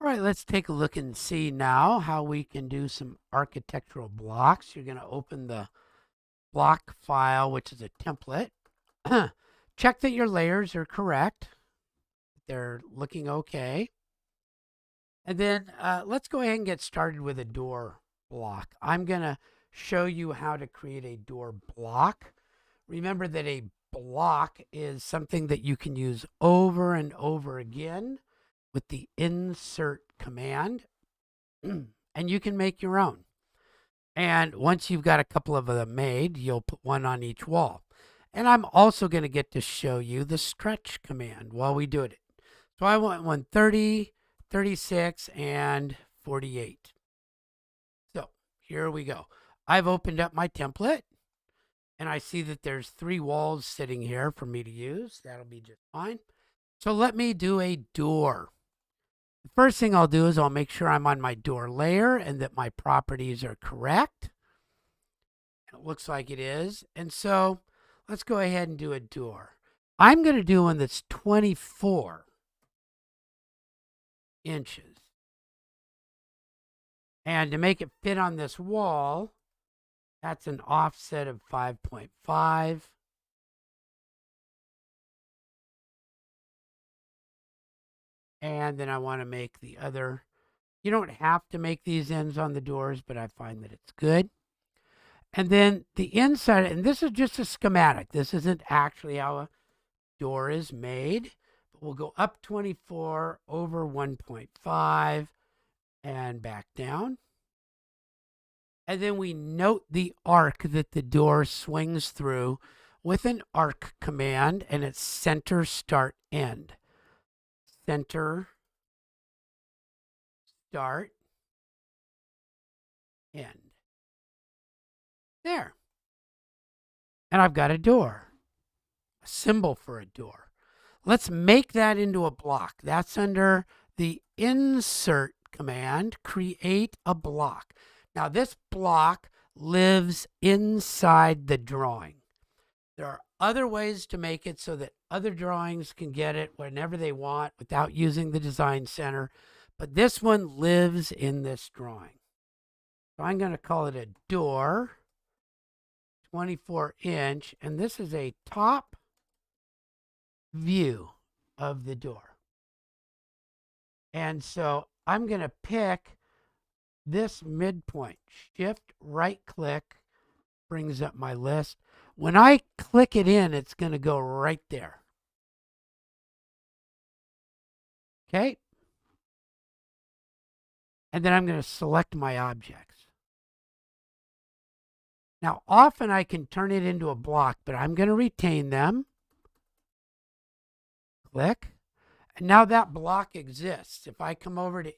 All right, let's take a look and see now how we can do some architectural blocks. You're going to open the block file, which is a template. Check that your layers are correct. They're looking okay. And then let's go ahead and get started with a door block. I'm going to show you how to create a door block. Remember that a block is something that you can use over and over again with the insert command, and you can make your own. And once you've got a couple of them made, you'll put one on each wall. And I'm also going to get to show you the stretch command while we do it. So I want 130, 36, and 48. So here we go. I've opened up my template, and I see that there's 3 walls sitting here for me to use. That'll be just fine. So let me do a door. The first thing I'll do is I'll make sure I'm on my door layer and that my properties are correct. It looks like it is. And so let's go ahead and do a door. I'm going to do one that's 24 inches. And to make it fit on this wall, that's an offset of 5.5. And then I want to make the other. You don't have to make these ends on the doors, but I find that it's good. And then the inside, and this is just a schematic. This isn't actually how a door is made. But we'll go up 24 over 1.5 and back down. And then we note the arc that the door swings through with an arc command, and it's center, start, end. Center, start, end. There. And I've got a door, a symbol for a door. Let's make that into a block. That's under the insert command, create a block. Now this block lives inside the drawing. There are other ways to make it so that other drawings can get it whenever they want without using the design center. But this one lives in this drawing. So I'm going to call it a door, 24 inch. And this is a top view of the door. And so I'm going to pick this midpoint. Shift right click brings up my list. When I click it in, it's going to go right there. Okay. And then I'm going to select my objects. Now, often I can turn it into a block, but I'm going to retain them. Click. And now that block exists. If I come over to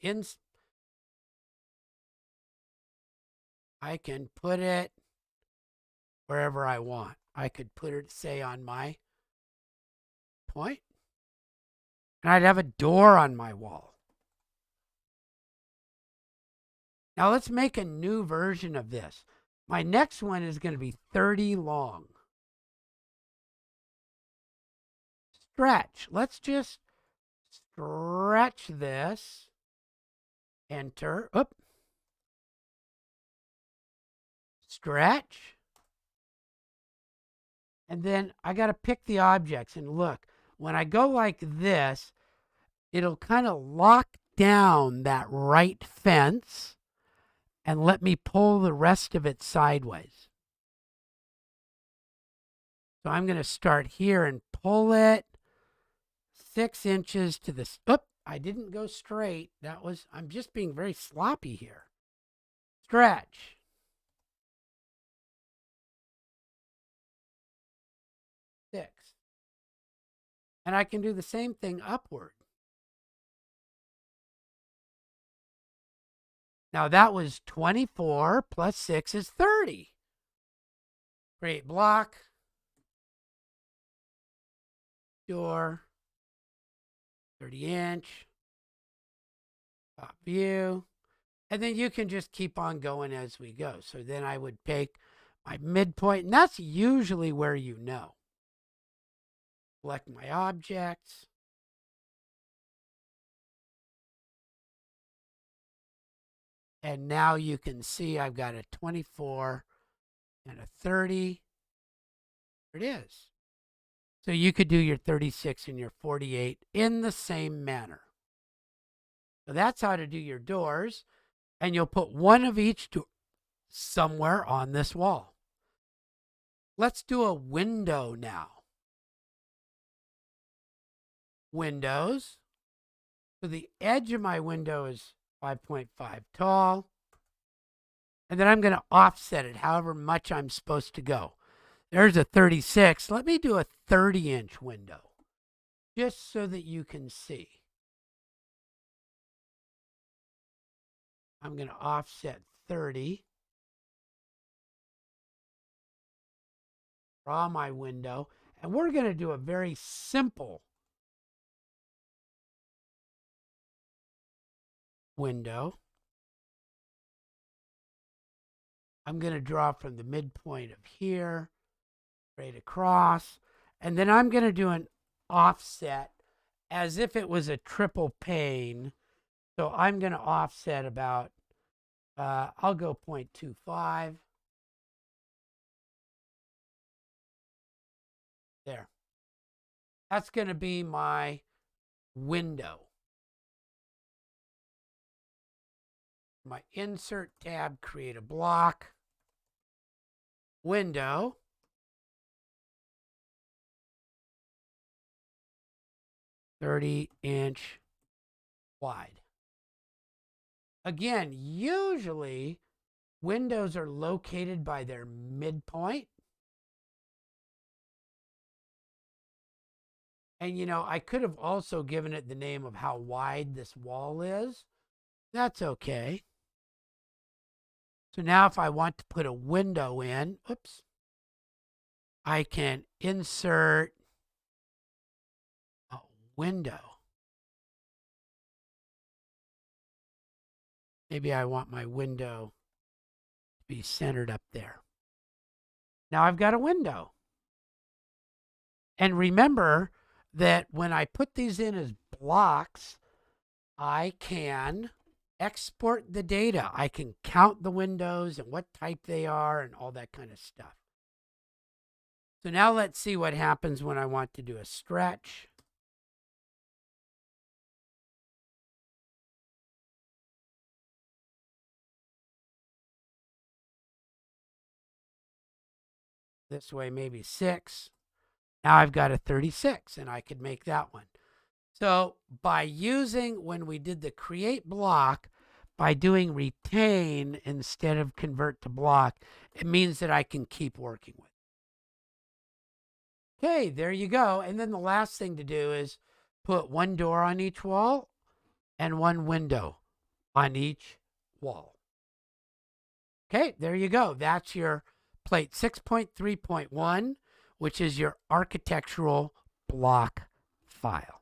I can put it wherever I want. I could put it, say, on my point. And I'd have a door on my wall. Now let's make a new version of this. My next one is going to be 30 long. Stretch. Let's just stretch this. Enter. Oop. Stretch. And then I got to pick the objects and look. When I go like this, it'll kind of lock down that right fence and let me pull the rest of it sideways. So I'm going to start here and pull it 6 inches to this. Oop, I didn't go straight. I'm just being very sloppy here. Stretch. And I can do the same thing upward. Now that was 24 plus 6 is 30. Create block. Door. 30 inch. Top view. And then you can just keep on going as we go. So then I would take my midpoint, and that's usually where you know. Select my objects. And now you can see I've got a 24 and a 30. There it is. So you could do your 36 and your 48 in the same manner. So that's how to do your doors. And you'll put one of each door somewhere on this wall. Let's do a window now. Windows. So the edge of my window is 5.5 tall. And then I'm going to offset it however much I'm supposed to go. There's a 36. Let me do a 30-inch window just so that you can see. I'm going to offset 30. Draw my window. And we're going to do a very simple window. I'm going to draw from the midpoint of here, straight across. And then I'm going to do an offset as if it was a triple pane. So I'm going to offset about, I'll go 0.25. There. That's going to be my window. My insert tab, create a block. Window. "30-inch wide." Again, usually windows are located by their midpoint. And you know, I could have also given it the name of how wide this wall is. That's okay. So now if I want to put a window in, oops, I can insert a window. Maybe I want my window to be centered up there. Now I've got a window. And remember that when I put these in as blocks, I can export the data. I can count the windows and what type they are and all that kind of stuff. So now let's see what happens when I want to do a stretch. This way, maybe 6. Now I've got a 36 and I could make that one. So by using, when we did the create block, by doing retain instead of convert to block, it means that I can keep working with it. Okay, there you go. And then the last thing to do is put one door on each wall and one window on each wall. Okay, there you go. That's your plate 6.3.1, which is your architectural block file.